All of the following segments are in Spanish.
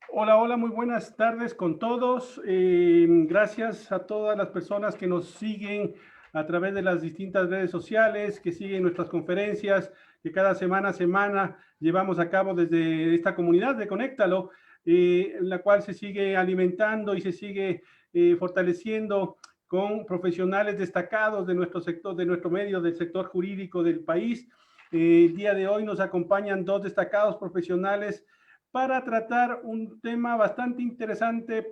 Hola, hola, muy buenas tardes con todos. Gracias a todas las personas que nos siguen a través de las distintas redes sociales, que siguen nuestras conferencias, que cada semana a semana llevamos a cabo desde esta comunidad de Conéctalo, en la cual se sigue alimentando y se sigue fortaleciendo con profesionales destacados de nuestro sector, de nuestro medio, del sector jurídico del país. El día de hoy nos acompañan dos destacados profesionales para tratar un tema bastante interesante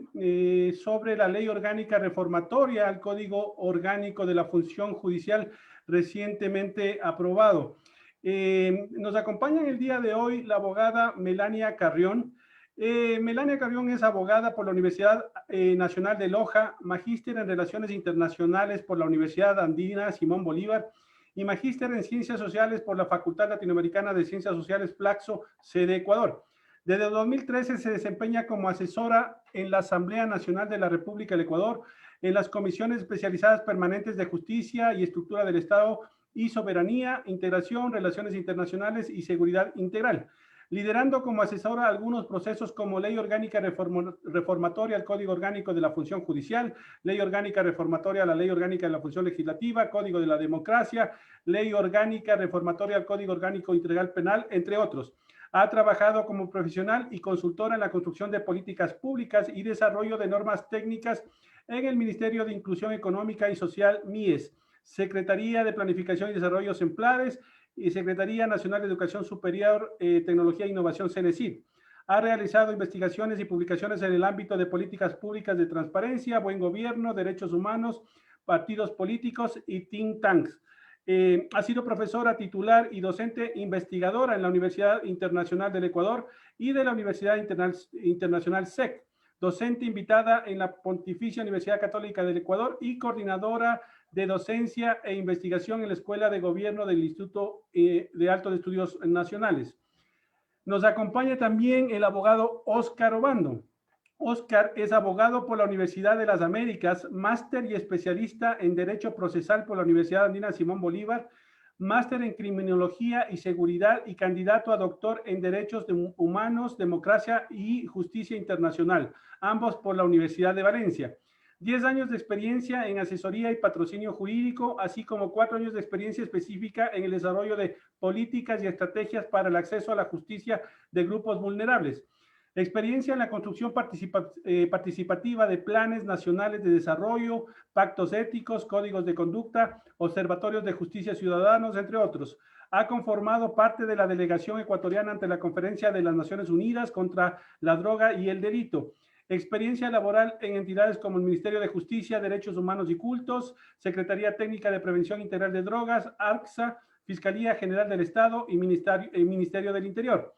sobre la ley orgánica reformatoria al Código Orgánico de la Función Judicial recientemente aprobado. Nos acompaña en el día de hoy la abogada Melania Carrión. Melania Carrión es abogada por la Universidad Nacional de Loja, magíster en Relaciones Internacionales por la Universidad Andina Simón Bolívar y magíster en Ciencias Sociales por la Facultad Latinoamericana de Ciencias Sociales Flaxo, sede Ecuador. Desde 2013 se desempeña como asesora en la Asamblea Nacional de la República del Ecuador, en las comisiones especializadas permanentes de justicia y estructura del Estado y soberanía, integración, relaciones internacionales y seguridad integral, liderando como asesora algunos procesos como ley orgánica reformatoria al Código Orgánico de la Función Judicial, ley orgánica reformatoria a la ley orgánica de la Función Legislativa, Código de la Democracia, ley orgánica reformatoria al Código Orgánico Integral Penal, entre otros. Ha trabajado como profesional y consultora en la construcción de políticas públicas y desarrollo de normas técnicas en el Ministerio de Inclusión Económica y Social, MIES, Secretaría de Planificación y Desarrollo, SEMPLADES, y Secretaría Nacional de Educación Superior, Tecnología e Innovación, CENESID. Ha realizado investigaciones y publicaciones en el ámbito de políticas públicas de transparencia, buen gobierno, derechos humanos, partidos políticos y think tanks. Ha sido profesora titular y docente investigadora en la Universidad Internacional del Ecuador y de la Universidad Internacional SEC, docente invitada en la Pontificia Universidad Católica del Ecuador y coordinadora de docencia e investigación en la Escuela de Gobierno del Instituto de Altos Estudios Nacionales. Nos acompaña también el abogado Óscar Obando. Óscar es abogado por la Universidad de las Américas, máster y especialista en Derecho Procesal por la Universidad Andina Simón Bolívar, máster en Criminología y Seguridad y candidato a doctor en Derechos Humanos, Democracia y Justicia Internacional, ambos por la Universidad de Valencia. 10 años de experiencia en asesoría y patrocinio jurídico, así como 4 años de experiencia específica en el desarrollo de políticas y estrategias para el acceso a la justicia de grupos vulnerables. Experiencia en la construcción participativa de planes nacionales de desarrollo, pactos éticos, códigos de conducta, observatorios de justicia ciudadanos, entre otros. Ha conformado parte de la delegación ecuatoriana ante la Conferencia de las Naciones Unidas contra la Droga y el Delito. Experiencia laboral en entidades como el Ministerio de Justicia, Derechos Humanos y Cultos, Secretaría Técnica de Prevención Integral de Drogas, ARCSA, Fiscalía General del Estado y Ministerio del Interior.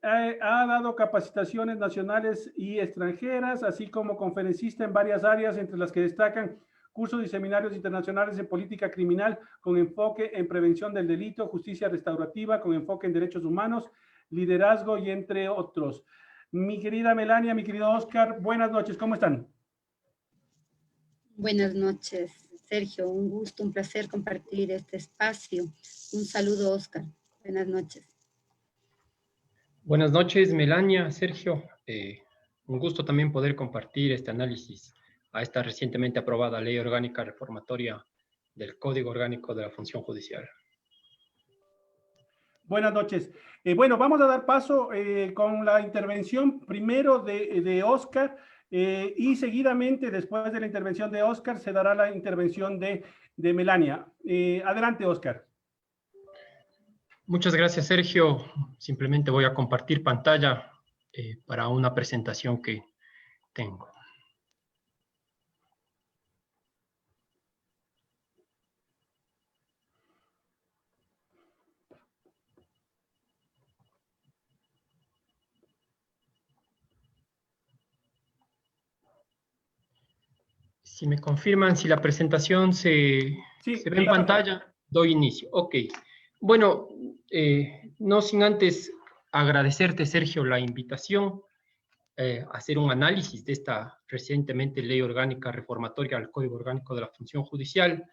Ha dado capacitaciones nacionales y extranjeras, así como conferencista en varias áreas, entre las que destacan cursos y seminarios internacionales en política criminal con enfoque en prevención del delito, justicia restaurativa con enfoque en derechos humanos, liderazgo y entre otros. Mi querida Melania, mi querido Óscar, buenas noches, ¿cómo están? Buenas noches, Sergio. Un gusto, un placer compartir este espacio. Un saludo, Oscar. Buenas noches. Buenas noches, Melania, Sergio. Un gusto también poder compartir este análisis a esta recientemente aprobada Ley Orgánica Reformatoria del Código Orgánico de la Función Judicial. Buenas noches. Bueno, vamos a dar paso con la intervención primero de Óscar y seguidamente, después de la intervención de Óscar, se dará la intervención de Melania. Adelante, Óscar. Muchas gracias, Sergio. Simplemente voy a compartir pantalla para una presentación que tengo. Si me confirman si la presentación se ve en pantalla, doy inicio. Ok. Bueno, no sin antes agradecerte, Sergio, la invitación a hacer un análisis de esta recientemente Ley Orgánica Reformatoria al Código Orgánico de la Función Judicial,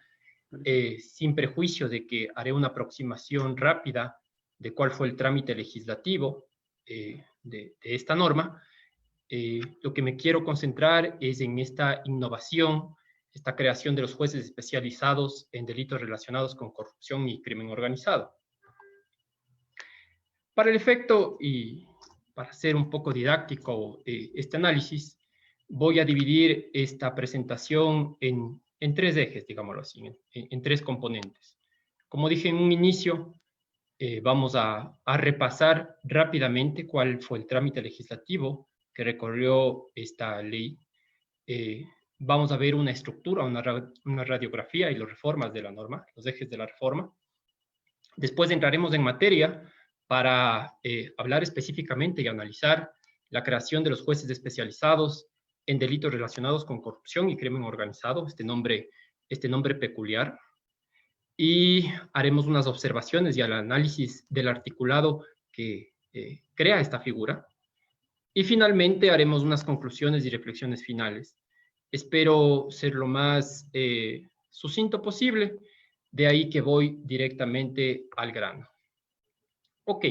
sin prejuicio de que haré una aproximación rápida de cuál fue el trámite legislativo de esta norma. lo que me quiero concentrar es en esta innovación, esta creación de los jueces especializados en delitos relacionados con corrupción y crimen organizado. Para el efecto y para hacer un poco didáctico este análisis, voy a dividir esta presentación en tres ejes, digámoslo así, en tres componentes. Como dije en un inicio, vamos a repasar rápidamente cuál fue el trámite legislativo que recorrió esta ley. Vamos a ver una estructura, una radiografía y las reformas de la norma, los ejes de la reforma. Después entraremos en materia para hablar específicamente y analizar la creación de los jueces especializados en delitos relacionados con corrupción y crimen organizado, este nombre peculiar. Y haremos unas observaciones y el análisis del articulado que crea esta figura. Y finalmente haremos unas conclusiones y reflexiones finales. Espero ser lo más sucinto posible, de ahí que voy directamente al grano. Ok,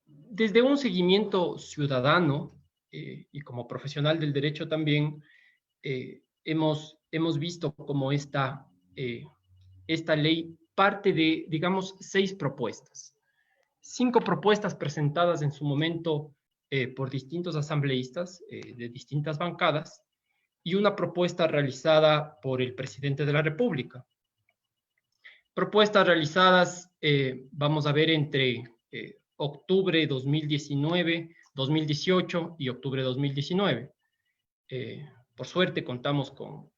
desde un seguimiento ciudadano y como profesional del derecho también, hemos visto cómo esta ley parte de, digamos, 6 propuestas. 5 propuestas presentadas en su momento por distintos asambleístas de distintas bancadas y una propuesta realizada por el presidente de la República. Propuestas realizadas, vamos a ver, entre octubre 2018 y octubre 2019. Por suerte contamos con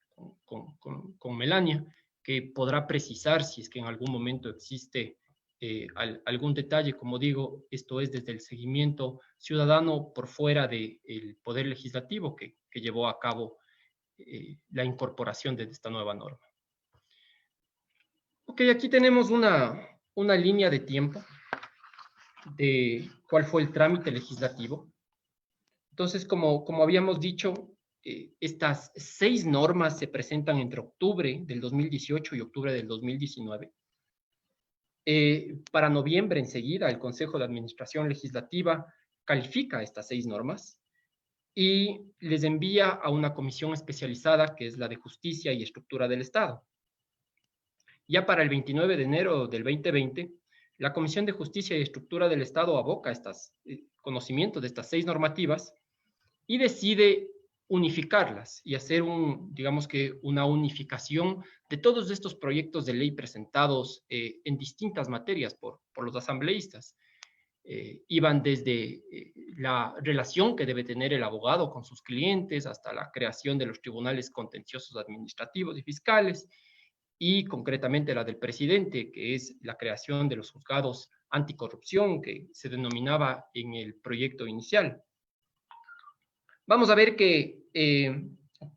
Melania, que podrá precisar si es que en algún momento existe algún detalle. Como digo, esto es desde el seguimiento ciudadano por fuera del Poder Legislativo que llevó a cabo la incorporación de esta nueva norma. Ok, aquí tenemos una línea de tiempo de cuál fue el trámite legislativo. Entonces, como habíamos dicho, estas 6 normas se presentan entre octubre del 2018 y octubre del 2019. Para noviembre, enseguida, el Consejo de Administración Legislativa califica estas 6 normas y les envía a una comisión especializada, que es la de Justicia y Estructura del Estado. Ya para el 29 de enero del 2020, la Comisión de Justicia y Estructura del Estado aboca estos conocimientos de estas 6 normativas y decide unificarlas y hacer digamos que una unificación de todos estos proyectos de ley presentados en distintas materias por los asambleístas. Iban desde la relación que debe tener el abogado con sus clientes hasta la creación de los tribunales contenciosos administrativos y fiscales, y concretamente la del presidente, que es la creación de los juzgados anticorrupción que se denominaba en el proyecto inicial. Vamos a ver que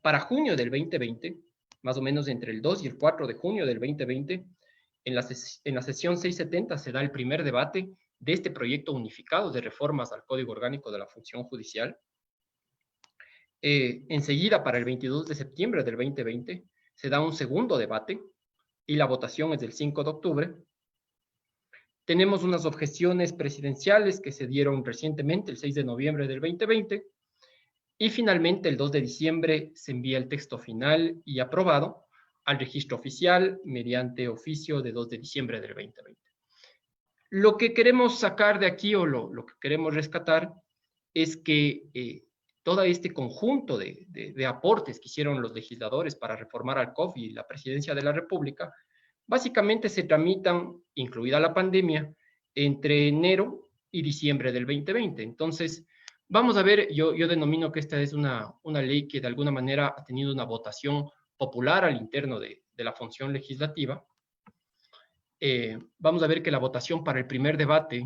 para junio del 2020, más o menos entre el 2 y el 4 de junio del 2020, en la sesión 670 se da el primer debate de este proyecto unificado de reformas al Código Orgánico de la Función Judicial. Enseguida, para el 22 de septiembre del 2020, se da un segundo debate y la votación es del 5 de octubre. Tenemos unas objeciones presidenciales que se dieron recientemente, el 6 de noviembre del 2020, y finalmente el 2 de diciembre se envía el texto final y aprobado al registro oficial mediante oficio de 2 de diciembre del 2020. Lo que queremos sacar de aquí, o lo que queremos rescatar, es que todo este conjunto de aportes que hicieron los legisladores para reformar al COF y la Presidencia de la República, básicamente se tramitan, incluida la pandemia, entre enero y diciembre del 2020. Entonces, vamos a ver, yo denomino que esta es una ley que de alguna manera ha tenido una votación popular al interno de la función legislativa. Vamos a ver que la votación para el primer debate,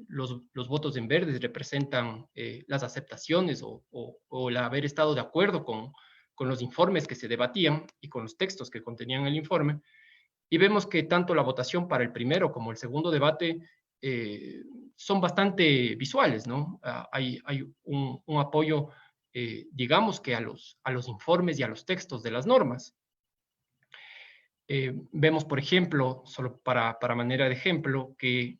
los votos en verde representan las aceptaciones o el haber estado de acuerdo con los informes que se debatían y con los textos que contenían el informe. Y vemos que tanto la votación para el primero como el segundo debate son bastante visuales, ¿no? Hay un apoyo, digamos que a los informes y a los textos de las normas. Vemos, por ejemplo, solo para manera de ejemplo, que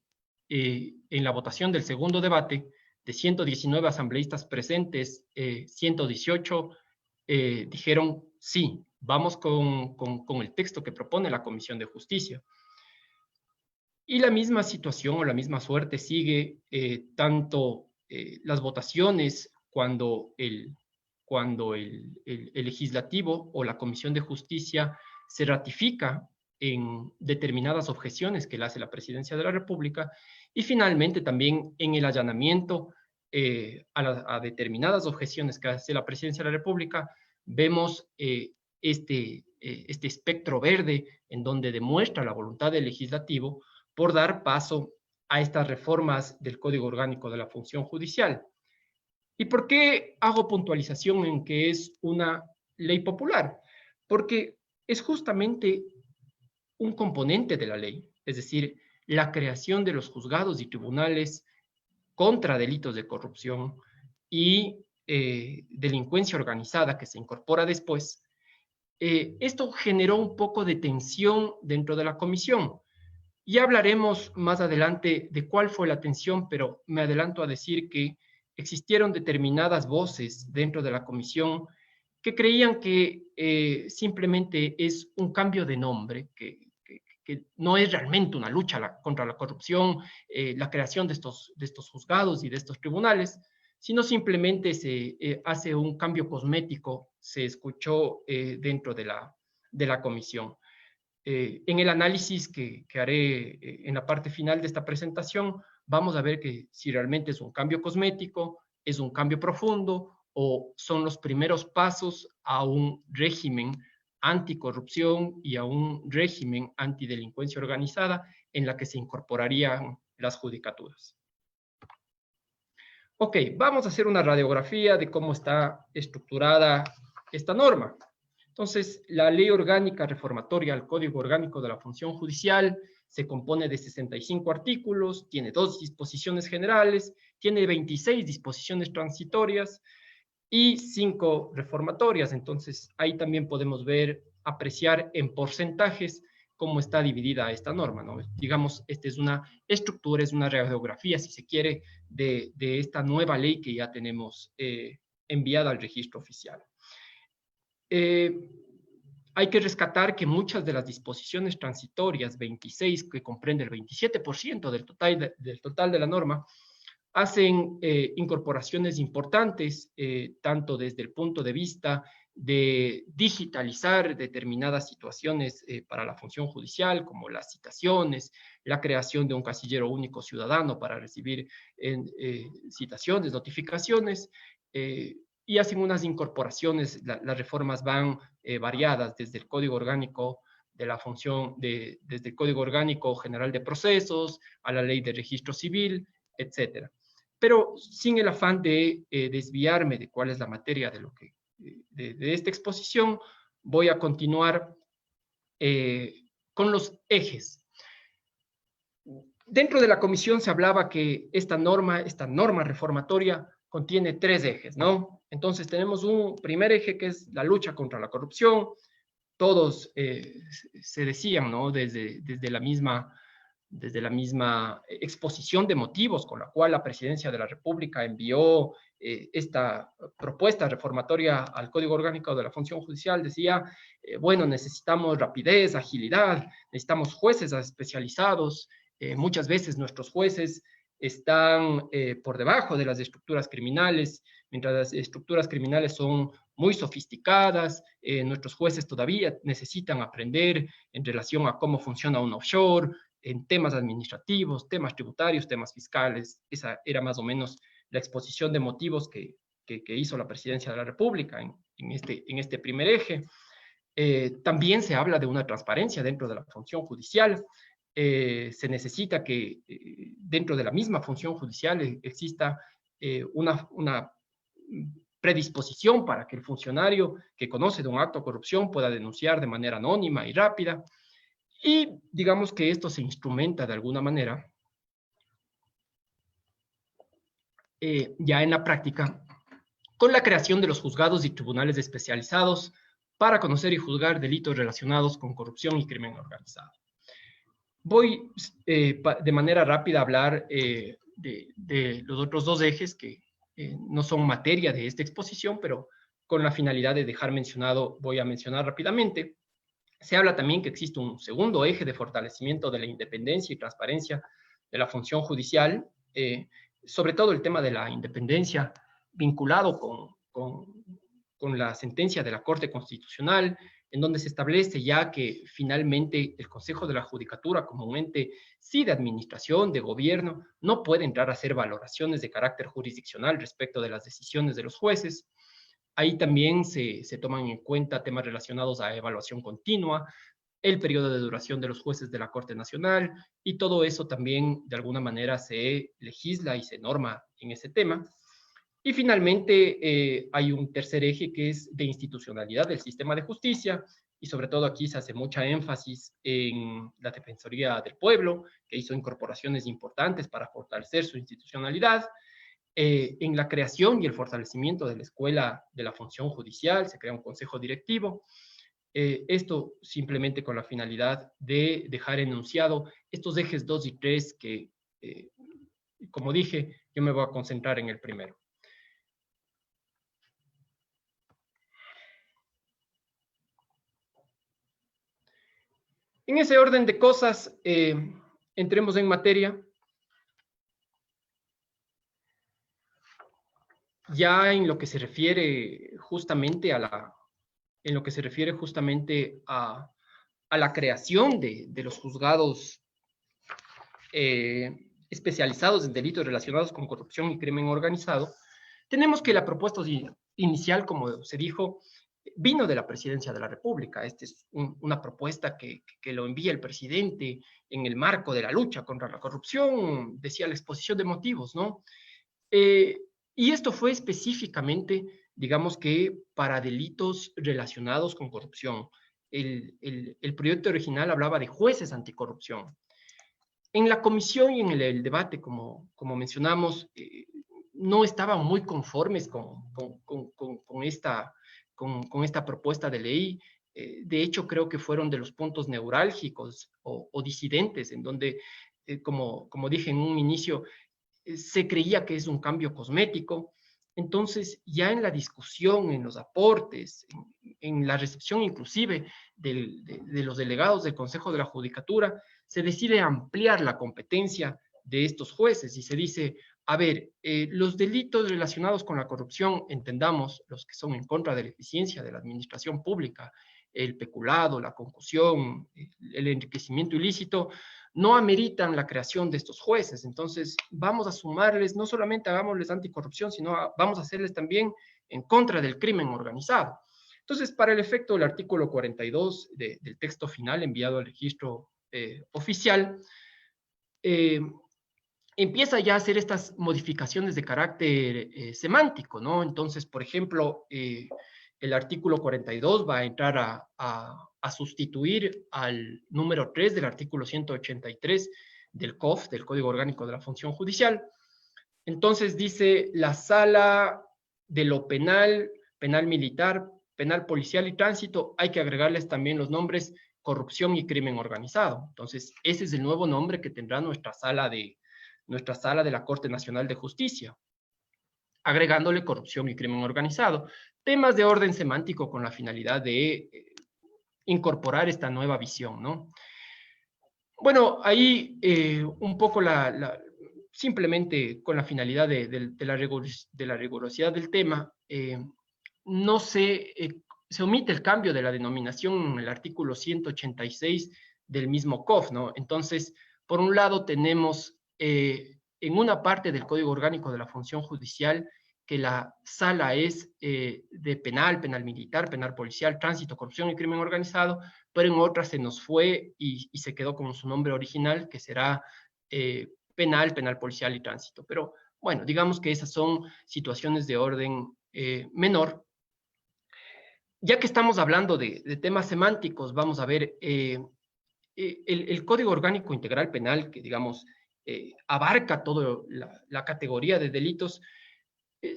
en la votación del segundo debate de 119 asambleístas presentes, 118 dijeron sí, vamos con el texto que propone la Comisión de Justicia. Y la misma situación o la misma suerte sigue tanto las votaciones cuando el legislativo o la Comisión de Justicia se ratifica en determinadas objeciones que le hace la Presidencia de la República, y finalmente también en el allanamiento a determinadas objeciones que hace la Presidencia de la República, vemos este espectro verde en donde demuestra la voluntad del legislativo por dar paso a estas reformas del Código Orgánico de la Función Judicial. ¿Y por qué hago puntualización en que es una ley popular? Porque es justamente un componente de la ley, es decir, la creación de los juzgados y tribunales contra delitos de corrupción y delincuencia organizada que se incorpora después. Esto generó un poco de tensión dentro de la comisión. Ya hablaremos más adelante de cuál fue la tensión, pero me adelanto a decir que existieron determinadas voces dentro de la comisión que creían que simplemente es un cambio de nombre, que no es realmente una lucha contra la corrupción, la creación de estos juzgados y de estos tribunales, sino simplemente se hace un cambio cosmético, se escuchó dentro de la comisión. En el análisis que haré en la parte final de esta presentación, vamos a ver que si realmente es un cambio cosmético, es un cambio profundo o son los primeros pasos a un régimen anticorrupción y a un régimen antidelincuencia organizada en la que se incorporarían las judicaturas. Ok, vamos a hacer una radiografía de cómo está estructurada esta norma. Entonces, la Ley Orgánica Reformatoria al Código Orgánico de la Función Judicial se compone de 65 artículos, tiene 2 disposiciones generales, tiene 26 disposiciones transitorias y 5 reformatorias. Entonces, ahí también podemos ver, apreciar en porcentajes cómo está dividida esta norma, ¿no? Digamos, esta es una estructura, es una radiografía, si se quiere, de esta nueva ley que ya tenemos enviada al registro oficial. Hay que rescatar que muchas de las disposiciones transitorias, 26, que comprende el 27% del total de la norma, hacen incorporaciones importantes, tanto desde el punto de vista de digitalizar determinadas situaciones para la función judicial, como las citaciones, la creación de un casillero único ciudadano para recibir citaciones, notificaciones, y hacen unas incorporaciones. Las reformas van variadas desde el Código Orgánico de la Función, desde el Código Orgánico General de Procesos a la Ley de Registro Civil, etcétera. Pero sin el afán de desviarme de cuál es la materia de esta exposición, voy a continuar con los ejes. Dentro de la comisión se hablaba que esta norma reformatoria contiene 3 ejes, ¿no? Entonces tenemos un primer eje que es la lucha contra la corrupción. Todos se decían, ¿no? Desde la misma exposición de motivos con la cual la Presidencia de la República envió esta propuesta reformatoria al Código Orgánico de la Función Judicial, decía, bueno, necesitamos rapidez, agilidad, necesitamos jueces especializados. Muchas veces nuestros jueces están por debajo de las estructuras criminales, mientras las estructuras criminales son muy sofisticadas, nuestros jueces todavía necesitan aprender en relación a cómo funciona un offshore, en temas administrativos, temas tributarios, temas fiscales. Esa era más o menos la exposición de motivos que hizo la Presidencia de la República en este primer eje. También se habla de una transparencia dentro de la función judicial. Se necesita que dentro de la misma función judicial exista una predisposición para que el funcionario que conoce de un acto de corrupción pueda denunciar de manera anónima y rápida. Y digamos que esto se instrumenta de alguna manera ya en la práctica con la creación de los juzgados y tribunales especializados para conocer y juzgar delitos relacionados con corrupción y crimen organizado. Voy de manera rápida a hablar de los otros dos ejes que no son materia de esta exposición, pero con la finalidad de dejar mencionado, voy a mencionar rápidamente. Se habla también que existe un segundo eje de fortalecimiento de la independencia y transparencia de la función judicial, sobre todo el tema de la independencia vinculado con la sentencia de la Corte Constitucional, en donde se establece ya que finalmente el Consejo de la Judicatura, como un ente sí de administración, de gobierno, no puede entrar a hacer valoraciones de carácter jurisdiccional respecto de las decisiones de los jueces. Ahí también se toman en cuenta temas relacionados a evaluación continua, el periodo de duración de los jueces de la Corte Nacional, y todo eso también de alguna manera se legisla y se norma en ese tema. Y finalmente hay un tercer eje que es de institucionalidad del sistema de justicia, y sobre todo aquí se hace mucha énfasis en la Defensoría del Pueblo, que hizo incorporaciones importantes para fortalecer su institucionalidad. En la creación y el fortalecimiento de la Escuela de la Función Judicial, se crea un consejo directivo. Esto simplemente con la finalidad de dejar enunciado estos ejes 2 y 3 que, como dije, yo me voy a concentrar en el primero. En ese orden de cosas, entremos en materia. Ya en lo que se refiere justamente a la creación de los juzgados especializados en delitos relacionados con corrupción y crimen organizado, tenemos que la propuesta inicial, como se dijo, vino de la Presidencia de la República. Esta es una propuesta que lo envía el presidente en el marco de la lucha contra la corrupción, decía la exposición de motivos, ¿no? Y esto fue específicamente, digamos que, para delitos relacionados con corrupción. El proyecto original hablaba de jueces anticorrupción. En la comisión y en el debate, como mencionamos, no estaban muy conformes con esta propuesta de ley. De hecho, creo que fueron de los puntos neurálgicos o disidentes, en donde, como dije en un inicio, se creía que es un cambio cosmético. Entonces, ya en la discusión, en los aportes, en la recepción inclusive de los delegados del Consejo de la Judicatura, se decide ampliar la competencia de estos jueces y se dice, a ver, los delitos relacionados con la corrupción, entendamos los que son en contra de la eficiencia de la administración pública, el peculado, la concusión, el enriquecimiento ilícito, no ameritan la creación de estos jueces. Entonces, vamos a sumarles, no solamente hagámosles anticorrupción, sino vamos a hacerles también en contra del crimen organizado. Entonces, para el efecto del artículo 42 del texto final enviado al registro oficial, empieza ya a hacer estas modificaciones de carácter semántico, ¿no? Entonces, por ejemplo, el artículo 42 va a entrar a sustituir al número 3 del artículo 183 del COF, del Código Orgánico de la Función Judicial. Entonces dice la sala de lo penal, penal militar, penal policial y tránsito, hay que agregarles también los nombres corrupción y crimen organizado. Entonces, ese es el nuevo nombre que tendrá nuestra sala de la Corte Nacional de Justicia, agregándole corrupción y crimen organizado. Temas de orden semántico con la finalidad de incorporar esta nueva visión, ¿no? Bueno, ahí un poco simplemente con la finalidad de la rigurosidad del tema, no se omite el cambio de la denominación en el artículo 186 del mismo COF, ¿no? Entonces, por un lado tenemos en una parte del Código Orgánico de la Función Judicial que la sala es de penal, penal militar, penal policial, tránsito, corrupción y crimen organizado, pero en otra se nos fue y se quedó con su nombre original, que será penal, penal policial y tránsito. Pero bueno, digamos que esas son situaciones de orden menor. Ya que estamos hablando de temas semánticos, vamos a ver el Código Orgánico Integral Penal, que digamos abarca toda la categoría de delitos,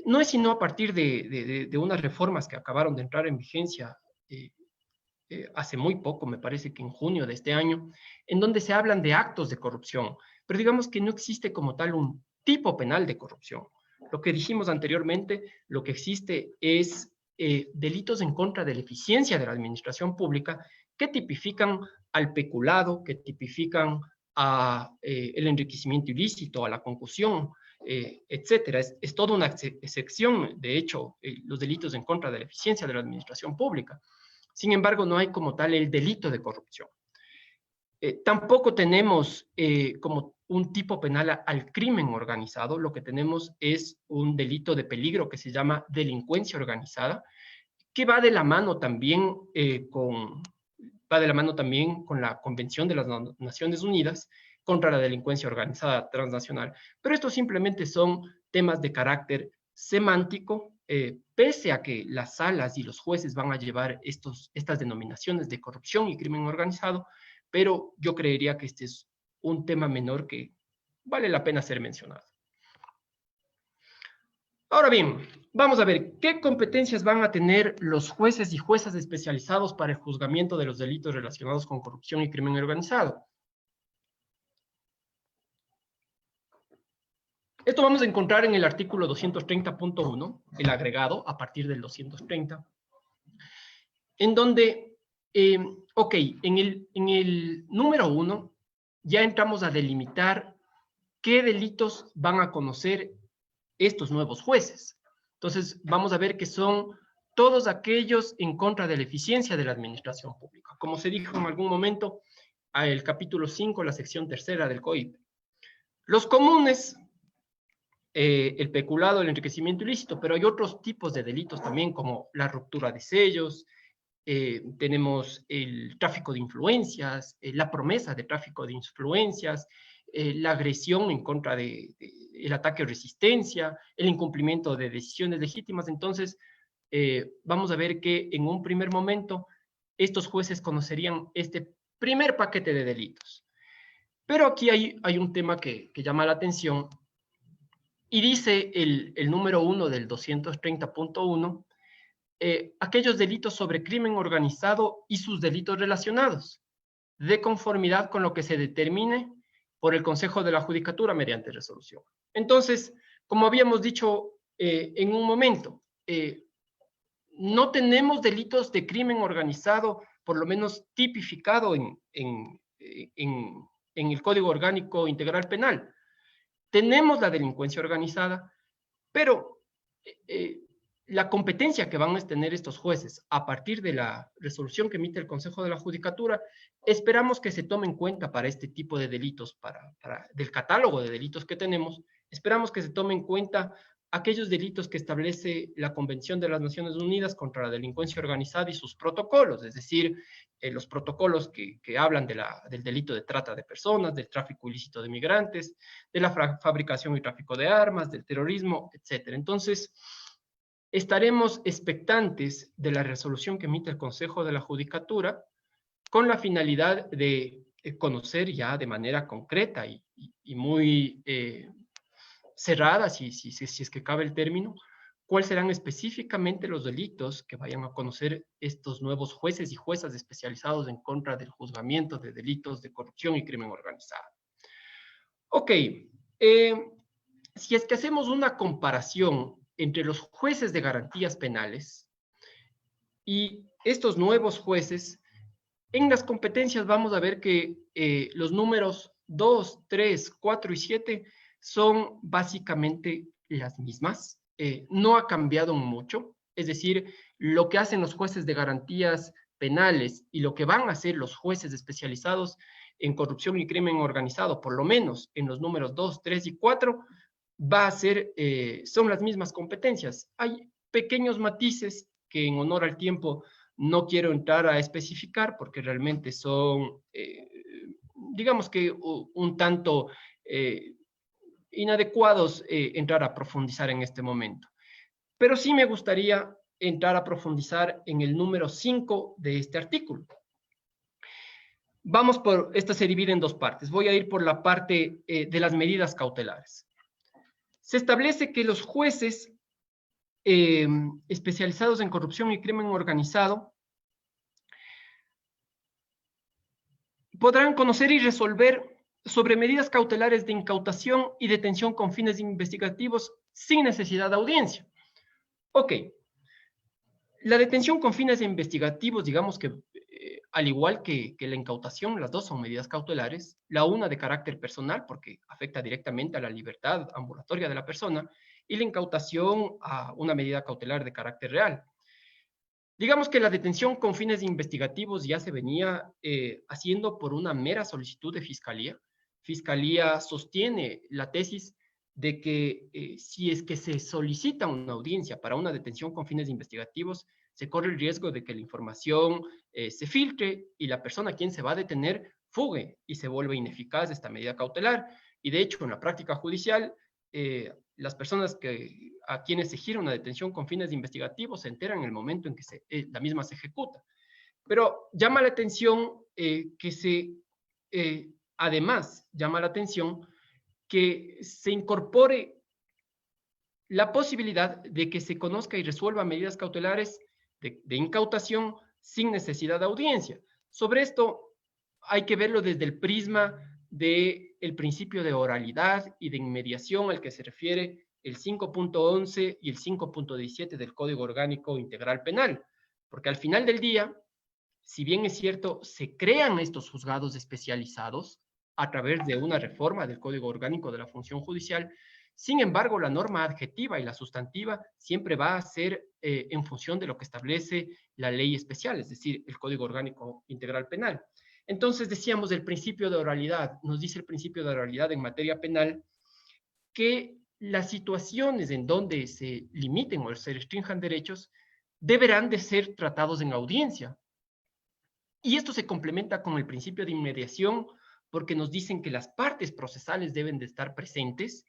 no es sino a partir de unas reformas que acabaron de entrar en vigencia hace muy poco, me parece que en junio de este año, en donde se hablan de actos de corrupción, pero digamos que no existe como tal un tipo penal de corrupción. Lo que dijimos anteriormente, lo que existe es delitos en contra de la eficiencia de la administración pública que tipifican al peculado, que tipifican a el enriquecimiento ilícito, a la concusión, etcétera. Es toda una excepción, de hecho, los delitos en contra de la eficiencia de la administración pública. Sin embargo, no hay como tal el delito de corrupción. Tampoco tenemos como un tipo penal al crimen organizado. Lo que tenemos es un delito de peligro que se llama delincuencia organizada, que va de la mano también con la Convención de las Naciones Unidas contra la delincuencia organizada transnacional. Pero estos simplemente son temas de carácter semántico, pese a que las salas y los jueces van a llevar estas denominaciones de corrupción y crimen organizado, pero yo creería que este es un tema menor que vale la pena ser mencionado. Ahora bien, vamos a ver qué competencias van a tener los jueces y juezas especializados para el juzgamiento de los delitos relacionados con corrupción y crimen organizado. Esto vamos a encontrar en el artículo 230.1, el agregado a partir del 230, en donde, en el número 1 ya entramos a delimitar qué delitos van a conocer estos nuevos jueces. Entonces, vamos a ver que son todos aquellos en contra de la eficiencia de la administración pública. Como se dijo en algún momento, el capítulo 5, la sección 3ª del COIP. Los comunes, el peculado, el enriquecimiento ilícito, pero hay otros tipos de delitos también, como la ruptura de sellos, tenemos el tráfico de influencias, la promesa de tráfico de influencias, la agresión en contra del ataque o resistencia, el incumplimiento de decisiones legítimas. Entonces, vamos a ver que en un primer momento estos jueces conocerían este primer paquete de delitos. Pero aquí hay un tema que llama la atención y dice el número 1 del 230.1, aquellos delitos sobre crimen organizado y sus delitos relacionados, de conformidad con lo que se determine por el Consejo de la Judicatura mediante resolución. Entonces, como habíamos dicho en un momento, no tenemos delitos de crimen organizado, por lo menos tipificado en el Código Orgánico Integral Penal. Tenemos la delincuencia organizada, pero la competencia que van a tener estos jueces a partir de la resolución que emite el Consejo de la Judicatura, esperamos que se tome en cuenta para este tipo de delitos, del catálogo de delitos que tenemos, esperamos que se tome en cuenta aquellos delitos que establece la Convención de las Naciones Unidas contra la delincuencia organizada y sus protocolos, es decir, los protocolos que hablan del delito de trata de personas, del tráfico ilícito de migrantes, de la fabricación y tráfico de armas, del terrorismo, etc. Entonces, estaremos expectantes de la resolución que emite el Consejo de la Judicatura con la finalidad de conocer ya de manera concreta y muy cerrada, si es que cabe el término, cuáles serán específicamente los delitos que vayan a conocer estos nuevos jueces y juezas especializados en contra del juzgamiento de delitos de corrupción y crimen organizado. Ok, si es que hacemos una comparación entre los jueces de garantías penales y estos nuevos jueces, en las competencias vamos a ver que los números 2, 3, 4 y 7 son básicamente las mismas. No ha cambiado mucho, es decir, lo que hacen los jueces de garantías penales y lo que van a hacer los jueces especializados en corrupción y crimen organizado, por lo menos en los números 2, 3 y 4, va a ser, son las mismas competencias. Hay pequeños matices que en honor al tiempo no quiero entrar a especificar porque realmente son, digamos que un tanto inadecuados entrar a profundizar en este momento. Pero sí me gustaría entrar a profundizar en el número 5 de este artículo. Vamos por, esta se divide en dos partes. Voy a ir por la parte de las medidas cautelares. Se establece que los jueces especializados en corrupción y crimen organizado podrán conocer y resolver sobre medidas cautelares de incautación y detención con fines investigativos sin necesidad de audiencia. Ok, la detención con fines investigativos, digamos que al igual que la incautación, las dos son medidas cautelares, la una de carácter personal, porque afecta directamente a la libertad ambulatoria de la persona, y la incautación a una medida cautelar de carácter real. Digamos que la detención con fines investigativos ya se venía haciendo por una mera solicitud de Fiscalía. Fiscalía sostiene la tesis de que si es que se solicita una audiencia para una detención con fines investigativos, se corre el riesgo de que la información se filtre y la persona a quien se va a detener fugue y se vuelve ineficaz esta medida cautelar. Y de hecho, en la práctica judicial, las personas a quienes se gira una detención con fines investigativos se enteran en el momento en que la misma se ejecuta. Pero llama la atención además, llama la atención que se incorpore la posibilidad de que se conozca y resuelva medidas cautelares de incautación sin necesidad de audiencia. Sobre esto hay que verlo desde el prisma del principio de oralidad y de inmediación al que se refiere el 5.11 y el 5.17 del Código Orgánico Integral Penal, porque al final del día, si bien es cierto, se crean estos juzgados especializados a través de una reforma del Código Orgánico de la Función Judicial, sin embargo, la norma adjetiva y la sustantiva siempre va a ser en función de lo que establece la ley especial, es decir, el Código Orgánico Integral Penal. Entonces decíamos el principio de oralidad, nos dice el principio de oralidad en materia penal que las situaciones en donde se limiten o se restrinjan derechos deberán de ser tratados en audiencia. Y esto se complementa con el principio de inmediación porque nos dicen que las partes procesales deben de estar presentes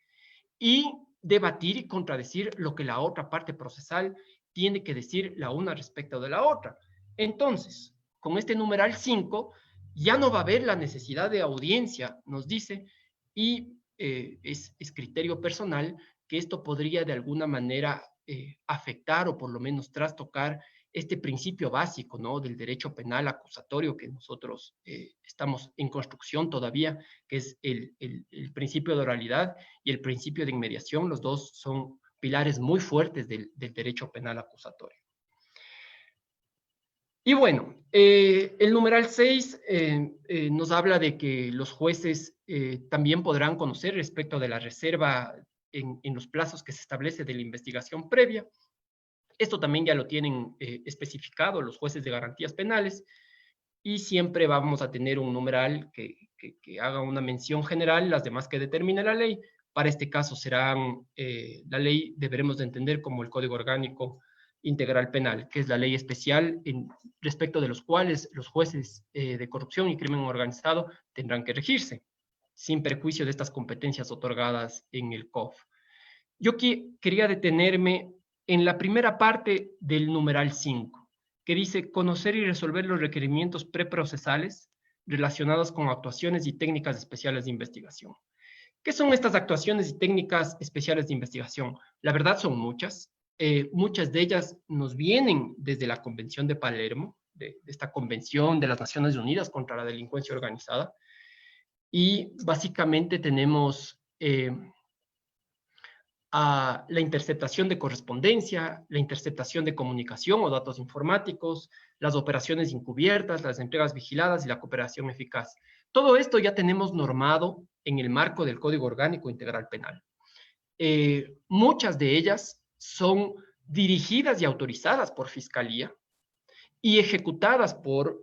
y debatir y contradecir lo que la otra parte procesal tiene que decir la una respecto de la otra. Entonces, con este numeral 5, ya no va a haber la necesidad de audiencia, nos dice, y es criterio personal que esto podría de alguna manera afectar o por lo menos trastocar este principio básico, ¿no?, del derecho penal acusatorio que nosotros estamos en construcción todavía, que es el principio de oralidad y el principio de inmediación. Los dos son pilares muy fuertes del derecho penal acusatorio. Y bueno, el numeral 6 nos habla de que los jueces también podrán conocer respecto de la reserva en los plazos que se establece de la investigación previa. Esto también ya lo tienen especificado los jueces de garantías penales y siempre vamos a tener un numeral que haga una mención general, las demás que determine la ley. Para este caso serán, la ley deberemos de entender como el Código Orgánico Integral Penal, que es la ley especial respecto de los cuales los jueces de corrupción y crimen organizado tendrán que regirse, sin perjuicio de estas competencias otorgadas en el COF. Yo quería detenerme en la primera parte del numeral 5, que dice conocer y resolver los requerimientos preprocesales relacionados con actuaciones y técnicas especiales de investigación. ¿Qué son estas actuaciones y técnicas especiales de investigación? La verdad son muchas. Muchas de ellas nos vienen desde la Convención de Palermo, de esta Convención de las Naciones Unidas contra la Delincuencia Organizada. Y básicamente tenemos a la interceptación de correspondencia, la interceptación de comunicación o datos informáticos, las operaciones encubiertas, las entregas vigiladas y la cooperación eficaz. Todo esto ya tenemos normado en el marco del Código Orgánico Integral Penal. Muchas de ellas son dirigidas y autorizadas por Fiscalía y ejecutadas por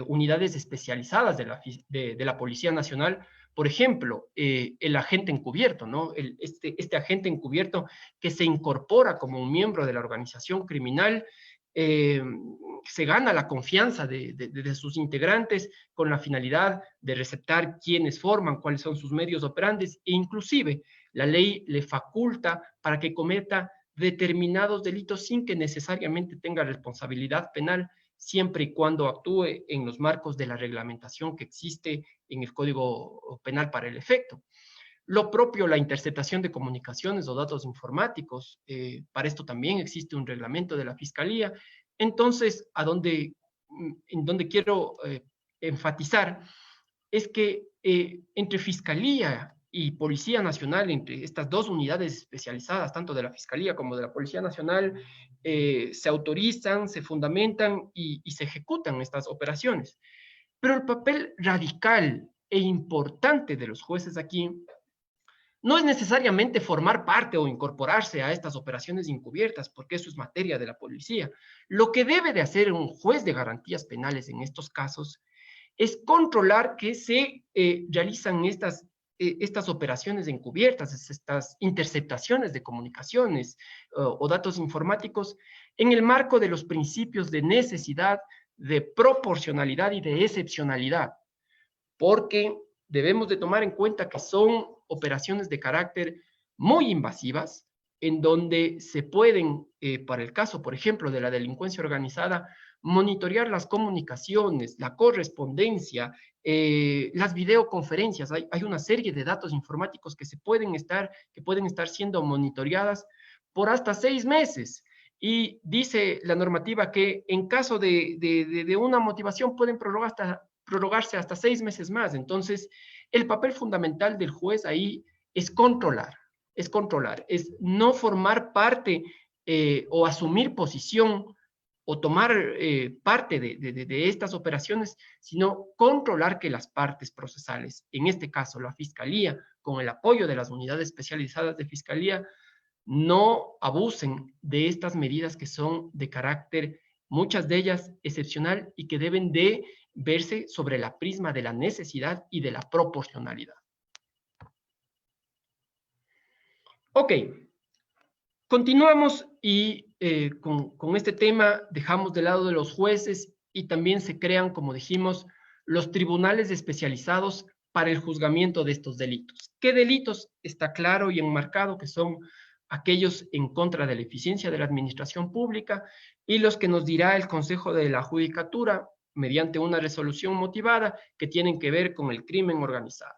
unidades especializadas de la Policía Nacional. Por ejemplo, el agente encubierto, ¿no? Este agente encubierto que se incorpora como un miembro de la organización criminal, se gana la confianza de sus integrantes con la finalidad de receptar quiénes forman, cuáles son sus medios operantes, e inclusive la ley le faculta para que cometa determinados delitos sin que necesariamente tenga responsabilidad penal, siempre y cuando actúe en los marcos de la reglamentación que existe en el Código Penal para el efecto. Lo propio, la interceptación de comunicaciones o datos informáticos, para esto también existe un reglamento de la Fiscalía. Entonces, en donde quiero enfatizar es que entre Fiscalía y Policía Nacional, entre estas dos unidades especializadas, tanto de la Fiscalía como de la Policía Nacional, se autorizan, se fundamentan y se ejecutan estas operaciones. Pero el papel radical e importante de los jueces aquí no es necesariamente formar parte o incorporarse a estas operaciones encubiertas, porque eso es materia de la policía. Lo que debe de hacer un juez de garantías penales en estos casos es controlar que se realizan estas operaciones encubiertas, estas interceptaciones de comunicaciones o datos informáticos en el marco de los principios de necesidad, de proporcionalidad y de excepcionalidad, porque debemos de tomar en cuenta que son operaciones de carácter muy invasivas, en donde se pueden, para el caso, por ejemplo, de la delincuencia organizada, monitorear las comunicaciones, la correspondencia, las videoconferencias. Hay una serie de datos informáticos que pueden estar siendo monitoreadas por hasta 6 meses. Y dice la normativa que en caso de una motivación pueden prorrogarse hasta 6 meses más. Entonces, el papel fundamental del juez ahí es controlar, es no formar parte o asumir posición o tomar parte de estas operaciones, sino controlar que las partes procesales, en este caso la Fiscalía, con el apoyo de las unidades especializadas de Fiscalía, no abusen de estas medidas que son de carácter, muchas de ellas excepcional, y que deben de verse sobre la prisma de la necesidad y de la proporcionalidad. Ok, continuamos y con este tema dejamos de lado de los jueces y también se crean, como dijimos, los tribunales especializados para el juzgamiento de estos delitos. ¿Qué delitos? Está claro y enmarcado que son aquellos en contra de la eficiencia de la administración pública y los que nos dirá el Consejo de la Judicatura mediante una resolución motivada que tienen que ver con el crimen organizado.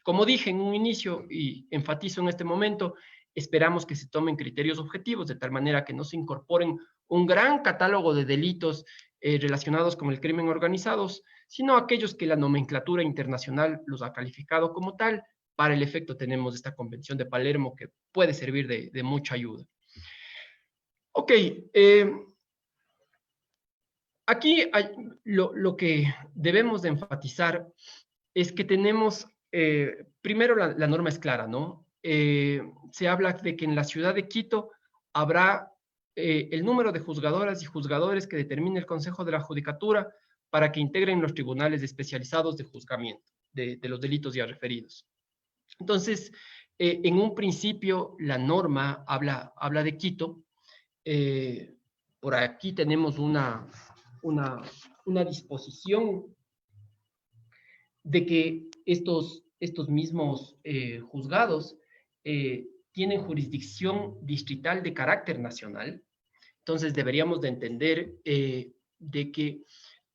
Como dije en un inicio y enfatizo en este momento, esperamos que se tomen criterios objetivos de tal manera que no se incorporen un gran catálogo de delitos relacionados con el crimen organizado, sino aquellos que la nomenclatura internacional los ha calificado como tal. Para el efecto tenemos esta Convención de Palermo que puede servir de mucha ayuda. Ok, aquí lo que debemos de enfatizar es que tenemos, primero la norma es clara, ¿no? Se habla de que en la ciudad de Quito habrá el número de juzgadoras y juzgadores que determine el Consejo de la Judicatura para que integren los tribunales especializados de juzgamiento de los delitos ya referidos. Entonces, en un principio, la norma habla de Quito. Por aquí tenemos una disposición de que estos mismos juzgados tienen jurisdicción distrital de carácter nacional. Entonces, deberíamos de entender de que,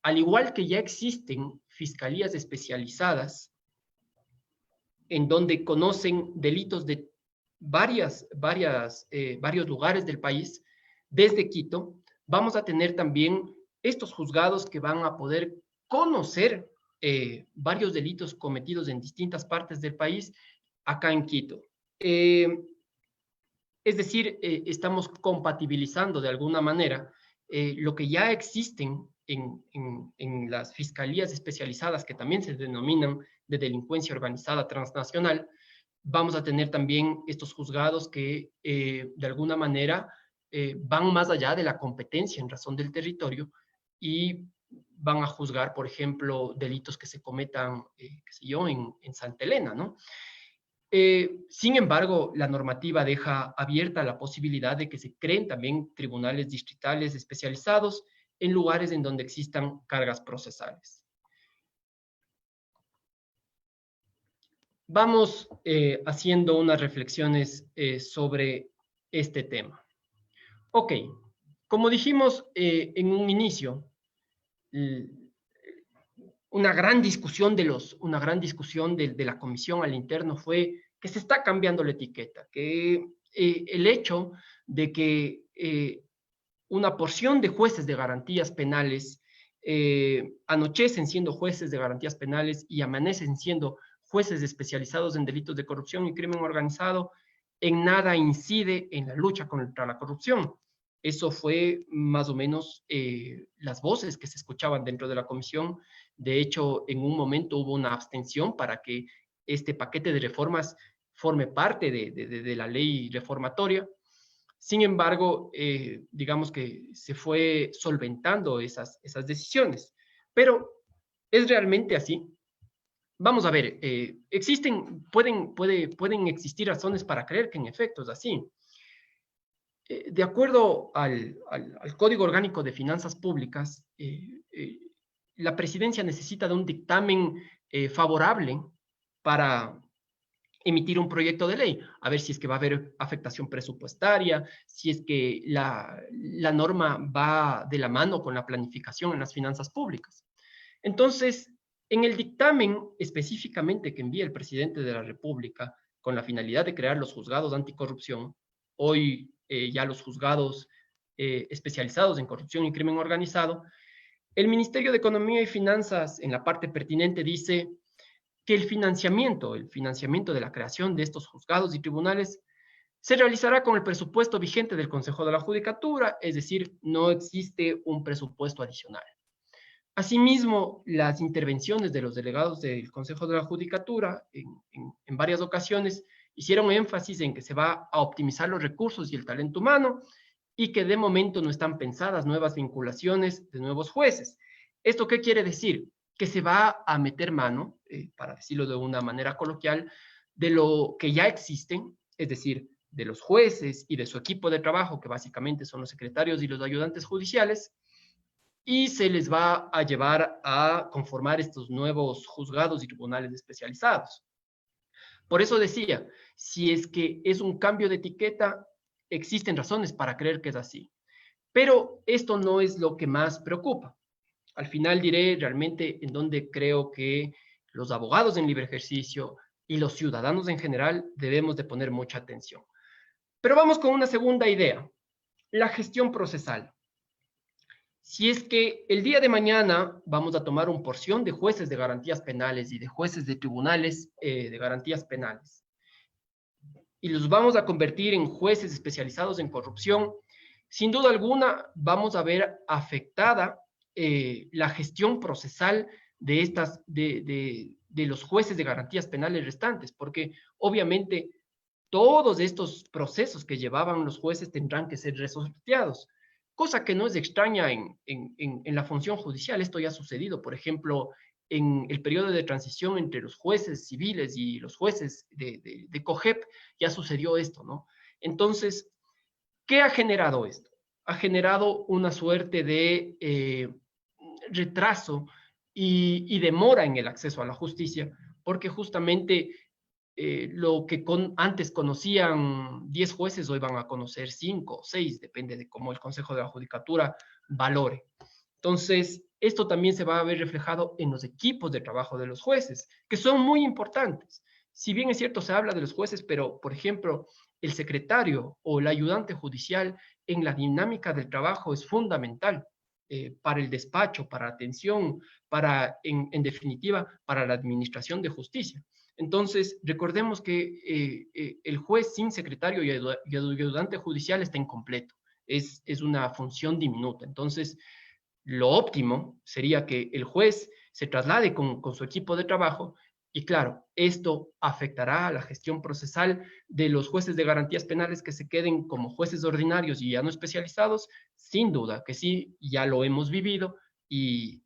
al igual que ya existen fiscalías especializadas en donde conocen delitos de varios lugares del país, desde Quito, vamos a tener también estos juzgados que van a poder conocer varios delitos cometidos en distintas partes del país acá en Quito. Es decir, estamos compatibilizando de alguna manera lo que ya existen en las fiscalías especializadas, que también se denominan de delincuencia organizada transnacional. Vamos a tener también estos juzgados que de alguna manera van más allá de la competencia en razón del territorio y van a juzgar, por ejemplo, delitos que se cometan, qué sé yo, en Santa Elena, ¿no? Sin embargo, la normativa deja abierta la posibilidad de que se creen también tribunales distritales especializados en lugares en donde existan cargas procesales. Vamos haciendo unas reflexiones sobre este tema. Ok, como dijimos en un inicio, una gran discusión de la comisión al interno fue que se está cambiando la etiqueta, que el hecho de que una porción de jueces de garantías penales anochecen siendo jueces de garantías penales y amanecen siendo jueces especializados en delitos de corrupción y crimen organizado, en nada incide en la lucha contra la corrupción. Eso fue más o menos las voces que se escuchaban dentro de la comisión. De hecho, en un momento hubo una abstención para que este paquete de reformas forme parte de la ley reformatoria. Sin embargo, digamos que se fue solventando esas decisiones. Pero, ¿es realmente así? Vamos a ver, pueden existir razones para creer que en efecto es así. De acuerdo al Código Orgánico de Finanzas Públicas, la presidencia necesita de un dictamen favorable para emitir un proyecto de ley, a ver si es que va a haber afectación presupuestaria, si es que la norma va de la mano con la planificación en las finanzas públicas. Entonces, en el dictamen específicamente que envía el presidente de la República con la finalidad de crear los juzgados anticorrupción, hoy ya los juzgados especializados en corrupción y crimen organizado, el Ministerio de Economía y Finanzas en la parte pertinente dice que el financiamiento de la creación de estos juzgados y tribunales se realizará con el presupuesto vigente del Consejo de la Judicatura, es decir, no existe un presupuesto adicional. Asimismo, las intervenciones de los delegados del Consejo de la Judicatura en varias ocasiones hicieron énfasis en que se va a optimizar los recursos y el talento humano y que de momento no están pensadas nuevas vinculaciones de nuevos jueces. ¿Esto qué quiere decir? Que se va a meter mano, para decirlo de una manera coloquial, de lo que ya existen, es decir, de los jueces y de su equipo de trabajo, que básicamente son los secretarios y los ayudantes judiciales, y se les va a llevar a conformar estos nuevos juzgados y tribunales especializados. Por eso decía, si es que es un cambio de etiqueta, existen razones para creer que es así. Pero esto no es lo que más preocupa. Al final diré realmente en donde creo que los abogados en libre ejercicio y los ciudadanos en general debemos de poner mucha atención. Pero vamos con una segunda idea, la gestión procesal. Si es que el día de mañana vamos a tomar una porción de jueces de garantías penales y de jueces de tribunales de garantías penales y los vamos a convertir en jueces especializados en corrupción, sin duda alguna vamos a ver afectada la gestión procesal de los jueces de garantías penales restantes, porque obviamente todos estos procesos que llevaban los jueces tendrán que ser resorteados, cosa que no es extraña en la función judicial. Esto ya ha sucedido, por ejemplo, en el periodo de transición entre los jueces civiles y los jueces de COGEP, ya sucedió esto, ¿no? Entonces, ¿qué ha generado esto? Ha generado una suerte de retraso y demora en el acceso a la justicia, porque justamente lo que antes conocían 10 jueces, hoy van a conocer 5 o 6, depende de cómo el Consejo de la Judicatura valore. Entonces, esto también se va a ver reflejado en los equipos de trabajo de los jueces, que son muy importantes. Si bien es cierto, se habla de los jueces, pero, por ejemplo, el secretario o el ayudante judicial en la dinámica del trabajo es fundamental para el despacho, para atención, en definitiva, para la administración de justicia. Entonces, recordemos que el juez sin secretario y ayudante judicial está incompleto. Es una función diminuta. Entonces, lo óptimo sería que el juez se traslade con su equipo de trabajo y, claro, esto afectará a la gestión procesal de los jueces de garantías penales que se queden como jueces ordinarios y ya no especializados. Sin duda que sí, ya lo hemos vivido y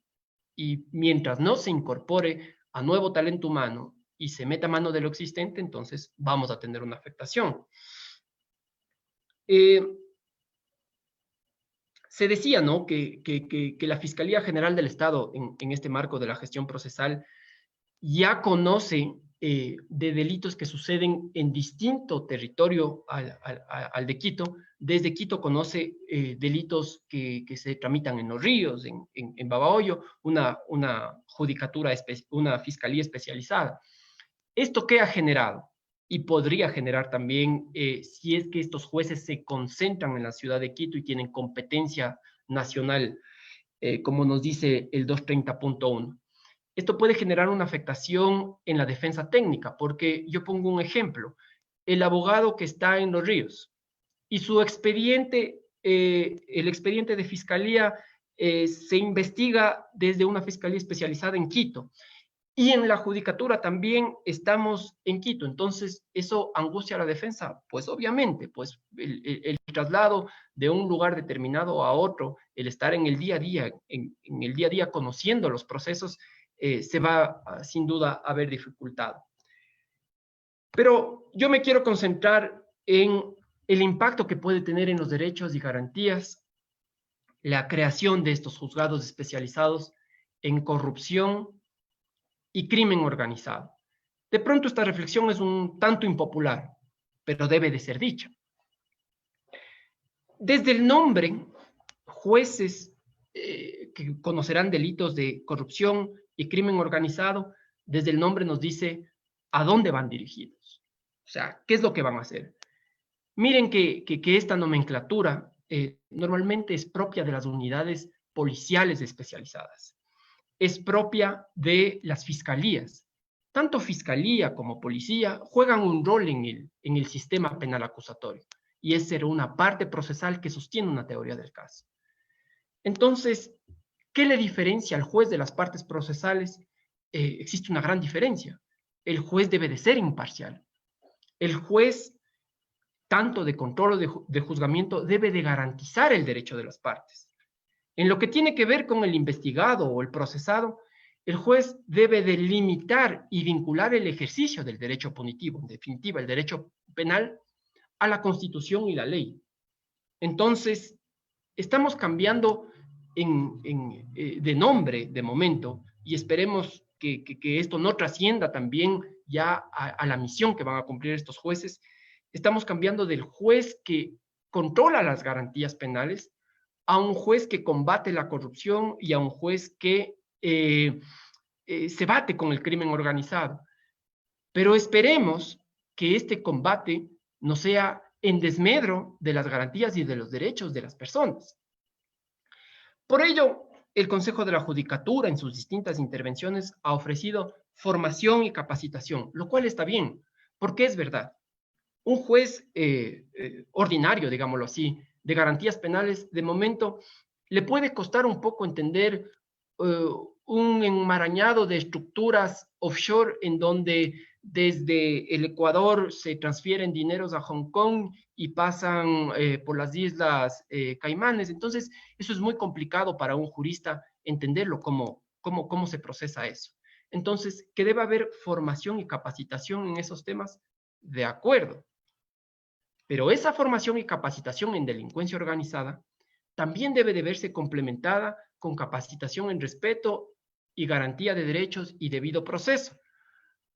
mientras no se incorpore a nuevo talento humano y se meta mano de lo existente, entonces vamos a tener una afectación. Se decía, ¿no?, que la Fiscalía General del Estado, en este marco de la gestión procesal, ya conoce de delitos que suceden en distinto territorio al de Quito. Desde Quito conoce delitos que se tramitan en Los Ríos, en Babahoyo, una fiscalía especializada. ¿Esto qué ha generado? Y podría generar también, si es que estos jueces se concentran en la ciudad de Quito y tienen competencia nacional, como nos dice el 230.1. Esto puede generar una afectación en la defensa técnica, porque yo pongo un ejemplo. El abogado que está en Los Ríos y su expediente, el expediente de fiscalía se investiga desde una fiscalía especializada en Quito. Y en la judicatura también estamos en Quito. Entonces, ¿eso angustia a la defensa? Pues obviamente, pues el traslado de un lugar determinado a otro, el estar en el día a día, en el día a día conociendo los procesos, se va sin duda a ver dificultado. Pero yo me quiero concentrar en el impacto que puede tener en los derechos y garantías la creación de estos juzgados especializados en corrupción y crimen organizado. De pronto esta reflexión es un tanto impopular, pero debe de ser dicha. Desde el nombre, jueces que conocerán delitos de corrupción y crimen organizado, desde el nombre nos dice a dónde van dirigidos. O sea, ¿qué es lo que van a hacer? Miren que esta nomenclatura normalmente es propia de las unidades policiales especializadas. Es propia de las fiscalías. Tanto fiscalía como policía juegan un rol en el sistema penal acusatorio, y es ser una parte procesal que sostiene una teoría del caso. Entonces, ¿qué le diferencia al juez de las partes procesales? Existe una gran diferencia. El juez debe de ser imparcial. El juez, tanto de control o de juzgamiento, debe de garantizar el derecho de las partes. En lo que tiene que ver con el investigado o el procesado, el juez debe de limitar y vincular el ejercicio del derecho punitivo, en definitiva, el derecho penal, a la Constitución y la ley. Entonces, estamos cambiando de nombre de momento, y esperemos que esto no trascienda también ya a la misión que van a cumplir estos jueces. Estamos cambiando del juez que controla las garantías penales a un juez que combate la corrupción y a un juez que se bate con el crimen organizado. Pero esperemos que este combate no sea en desmedro de las garantías y de los derechos de las personas. Por ello, el Consejo de la Judicatura, en sus distintas intervenciones, ha ofrecido formación y capacitación, lo cual está bien, porque es verdad. Un juez ordinario, digámoslo así, de garantías penales, de momento, le puede costar un poco entender un enmarañado de estructuras offshore en donde desde el Ecuador se transfieren dineros a Hong Kong y pasan por las islas Caimanes. Entonces, eso es muy complicado para un jurista entenderlo, cómo se procesa eso. Entonces, que debe haber formación y capacitación en esos temas, de acuerdo. Pero esa formación y capacitación en delincuencia organizada también debe de verse complementada con capacitación en respeto y garantía de derechos y debido proceso,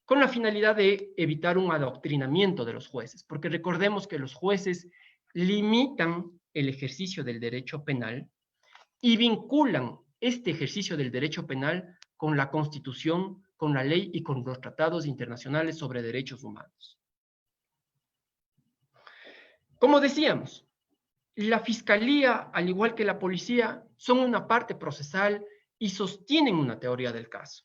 con la finalidad de evitar un adoctrinamiento de los jueces, porque recordemos que los jueces limitan el ejercicio del derecho penal y vinculan este ejercicio del derecho penal con la Constitución, con la ley y con los tratados internacionales sobre derechos humanos. Como decíamos, la fiscalía, al igual que la policía, son una parte procesal y sostienen una teoría del caso.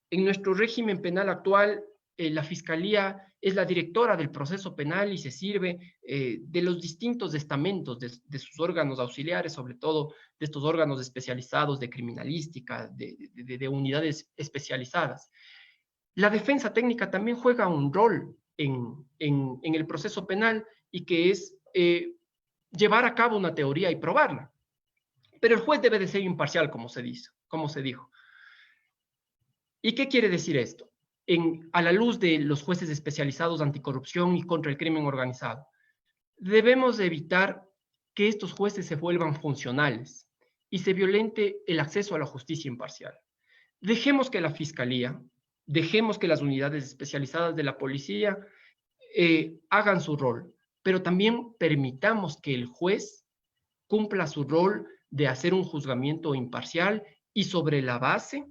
En nuestro régimen penal actual, la fiscalía es la directora del proceso penal y se sirve de los distintos estamentos de sus órganos auxiliares, sobre todo de estos órganos especializados de criminalística, de unidades especializadas. La defensa técnica también juega un rol en el proceso penal, y que es llevar a cabo una teoría y probarla. Pero el juez debe de ser imparcial, como se dijo. ¿Y qué quiere decir esto? A la luz de los jueces especializados anticorrupción y contra el crimen organizado, debemos evitar que estos jueces se vuelvan funcionales y se violente el acceso a la justicia imparcial. Dejemos que la fiscalía, dejemos que las unidades especializadas de la policía hagan su rol, pero también permitamos que el juez cumpla su rol de hacer un juzgamiento imparcial y sobre la base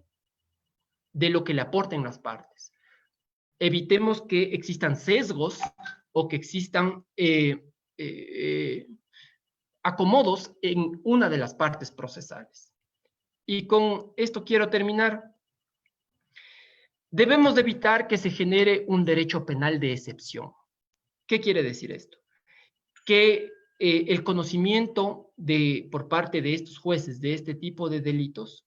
de lo que le aporten las partes. Evitemos que existan sesgos o que existan acomodos en una de las partes procesales. Y con esto quiero terminar. Debemos de evitar que se genere un derecho penal de excepción. ¿Qué quiere decir esto? Que el conocimiento por parte de estos jueces de este tipo de delitos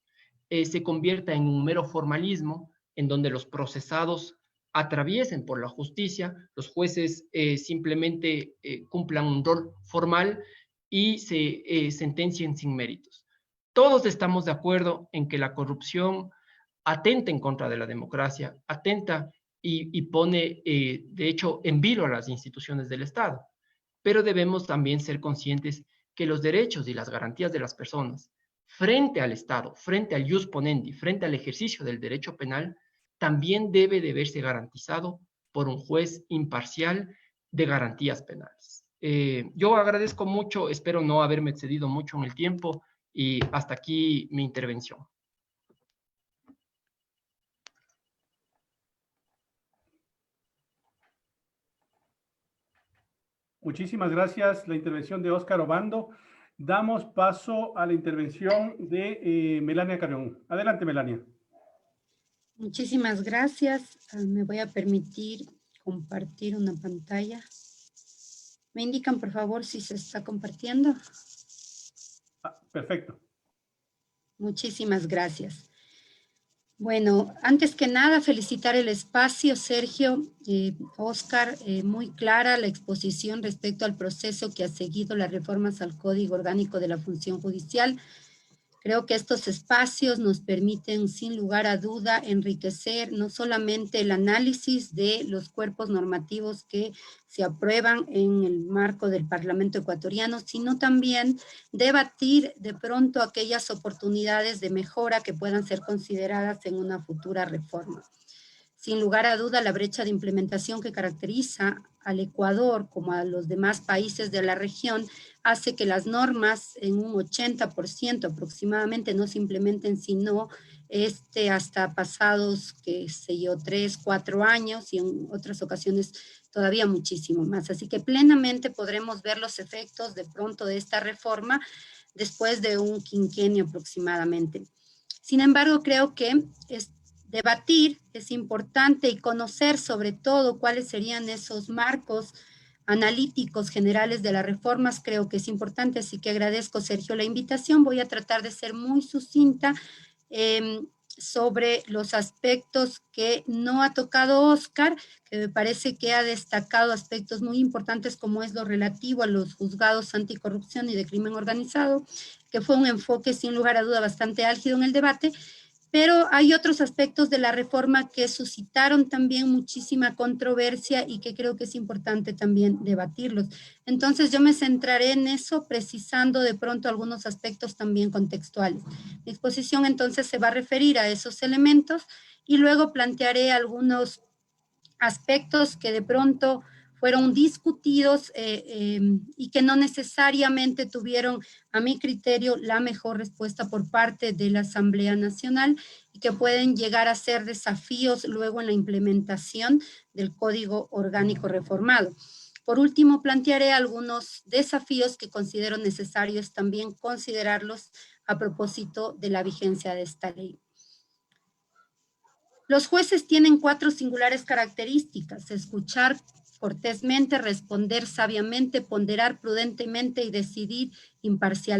se convierta en un mero formalismo en donde los procesados atraviesen por la justicia, los jueces simplemente cumplan un rol formal y se sentencien sin méritos. Todos estamos de acuerdo en que la corrupción atenta en contra de la democracia, atenta y pone, de hecho, en vilo a las instituciones del Estado. Pero debemos también ser conscientes que los derechos y las garantías de las personas frente al Estado, frente al ius ponendi, frente al ejercicio del derecho penal, también debe de verse garantizado por un juez imparcial de garantías penales. Yo agradezco mucho, espero no haberme excedido mucho en el tiempo y hasta aquí mi intervención. Muchísimas gracias. La intervención de Óscar Obando. Damos paso a la intervención de Melania Carrión. Adelante, Melania. Muchísimas gracias. Me voy a permitir compartir una pantalla. ¿Me indican, por favor, si se está compartiendo? Perfecto. Muchísimas gracias. Bueno, antes que nada, felicitar el espacio, Sergio, Óscar, muy clara la exposición respecto al proceso que ha seguido las reformas al Código Orgánico de la Función Judicial. Creo que estos espacios nos permiten, sin lugar a duda, enriquecer no solamente el análisis de los cuerpos normativos que se aprueban en el marco del Parlamento ecuatoriano, sino también debatir de pronto aquellas oportunidades de mejora que puedan ser consideradas en una futura reforma. Sin lugar a duda, la brecha de implementación que caracteriza al Ecuador como a los demás países de la región hace que las normas en un 80% aproximadamente no se implementen, sino hasta pasados, qué sé yo, 3, 4 años y en otras ocasiones todavía muchísimo más. Así que plenamente podremos ver los efectos de pronto de esta reforma después de un quinquenio aproximadamente. Sin embargo, creo que debatir es importante y conocer sobre todo cuáles serían esos marcos analíticos generales de las reformas, creo que es importante, así que agradezco, Sergio, la invitación. Voy a tratar de ser muy sucinta sobre los aspectos que no ha tocado Óscar, que me parece que ha destacado aspectos muy importantes como es lo relativo a los juzgados anticorrupción y de crimen organizado, que fue un enfoque sin lugar a duda bastante álgido en el debate. Pero hay otros aspectos de la reforma que suscitaron también muchísima controversia y que creo que es importante también debatirlos. Entonces yo me centraré en eso, precisando de pronto algunos aspectos también contextuales. Mi exposición entonces se va a referir a esos elementos y luego plantearé algunos aspectos que de pronto fueron discutidos y que no necesariamente tuvieron, a mi criterio, la mejor respuesta por parte de la Asamblea Nacional y que pueden llegar a ser desafíos luego en la implementación del Código Orgánico reformado. Por último, plantearé algunos desafíos que considero necesarios también considerarlos a propósito de la vigencia de esta ley. Los jueces tienen 4 singulares características: escuchar cortésmente, responder sabiamente, ponderar prudentemente y decidir imparcialmente.